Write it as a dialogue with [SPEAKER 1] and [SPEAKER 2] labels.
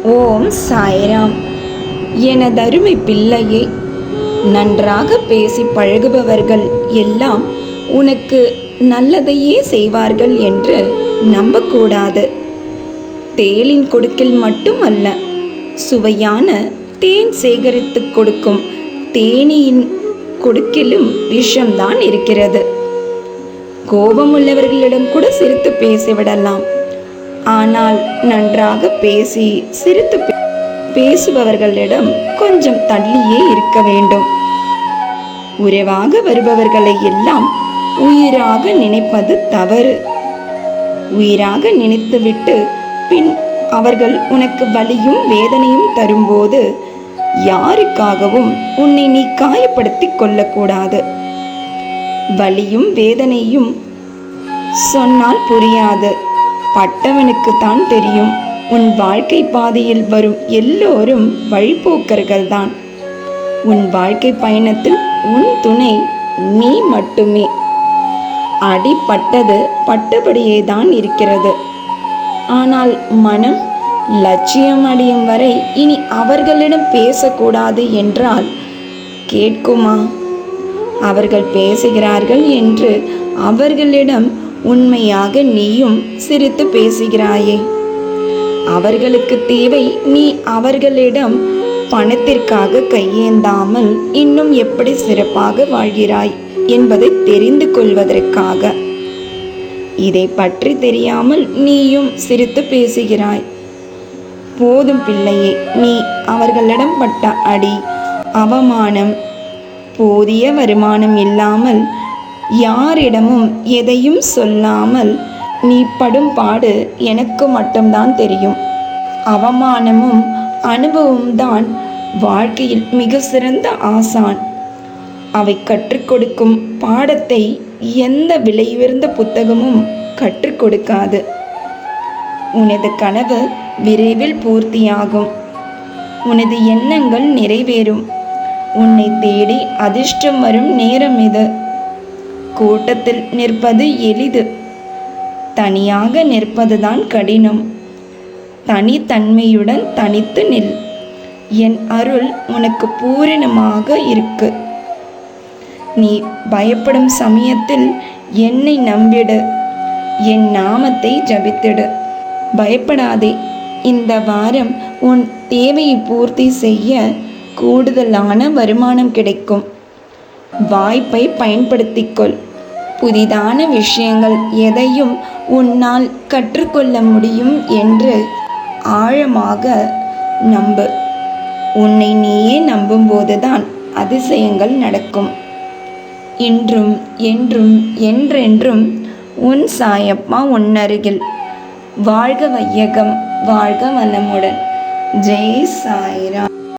[SPEAKER 1] ஓம் சாய்ராம். எனதருமை பிள்ளையே, நன்றாக பேசி பழகுபவர்கள் எல்லாம் உனக்கு நல்லதையே செய்வார்கள் என்று நம்பக்கூடாது. தேளின் கொடுக்கில் மட்டுமல்ல, சுவையான தேன் சேகரித்து கொடுக்கும் தேனியின் கொடுக்கிலும் விஷம்தான் இருக்கிறது. கோபமுள்ளவர்களிடம் கூட சிரித்து பேசிவிடலாம். ஆனால் நன்றாக பேசி சிரித்து பேசுபவர்களிடம் கொஞ்சம் தள்ளியே இருக்க வேண்டும். உறவாக வருபவர்களை எல்லாம் உயிராக நினைப்பது தவறு. உயிராக நினைத்துவிட்டு பின் அவர்கள் உனக்கு வலியும் வேதனையும் தரும்போது யாருக்காகவும் உன்னை நீ காயப்படுத்திக் கொள்ளக்கூடாது. வலியும் வேதனையும் சொன்னால் புரியாது, பட்டவனுக்குத்தான் தெரியும். உன் வாழ்க்கை பாதையில் வரும் எல்லோரும் வழிபோக்கர்கள்தான். உன் வாழ்க்கை பயணத்தில் உன் துணை நீ மட்டுமே. அடிப்பட்டது பட்டபடியே தான் இருக்கிறது. ஆனால் மனம் லட்சியம் அடையும் வரை இனி அவர்களிடம் பேசக்கூடாது என்றால் கேட்குமா? அவர்கள் பேசுகிறார்கள் என்று அவர்களிடம் உண்மையாக நீயும் சிரித்து பேசுகிறாயே. அவர்களுக்கு தேவை நீ அவர்களிடம் பணத்திற்காக கையேந்தாமல் இன்னும் எப்படி சிறப்பாக வாழ்கிறாய் என்பதை தெரிந்து கொள்வதற்காக. இதை பற்றி தெரியாமல் நீயும் சிரித்து பேசுகிறாய். போதும் பிள்ளையே, நீ அவர்களிடம் பட்ட அடி, அவமானம், போதிய வருமானம் இல்லாமல் யாரிடமும் எதையும் சொல்லாமல் நீ படும் பாடு எனக்கு மட்டும்தான் தெரியும். அவமானமும் அனுபவமும் தான் வாழ்க்கையில் மிக சிறந்த ஆசான். அவை கற்றுக் கொடுக்கும் பாடத்தை எந்த விலையுயர்ந்த புத்தகமும் கற்றுக் கொடுக்காது. உனது கனவு விரைவில் பூர்த்தியாகும். உனது எண்ணங்கள் நிறைவேறும். உன்னை தேடி அதிர்ஷ்டம் வரும் நேரம் இது. கூட்டத்தில் நிற்பது எளிது, தனியாக நிற்பதுதான் கடினம். தனித்தன்மையுடன் தனித்து நில். என் அருள் உனக்கு பூரணமாக இருக்கு. நீ பயப்படும் சமயத்தில் என்னை நம்பிடு, என் நாமத்தை ஜபித்திடு. பயப்படாதே. இந்த வாரம் உன் தேவையை பூர்த்தி செய்ய கூடுதலான வருமானம் கிடைக்கும். வாய்ப்பை பயன்படுத்திக்கொள். புதிதான விஷயங்கள் எதையும் உன்னால் கற்றுக்கொள்ள முடியும் என்று ஆழமாக நம்பு. உன்னை நீயே நம்பும்போதுதான் அதிசயங்கள் நடக்கும். இன்றும் என்றும் என்றென்றும் உன் சாயப்பா உன்னருகில். வாழ்க வையகம், வாழ்க வளமுடன். ஜெய் சாய்ராம்.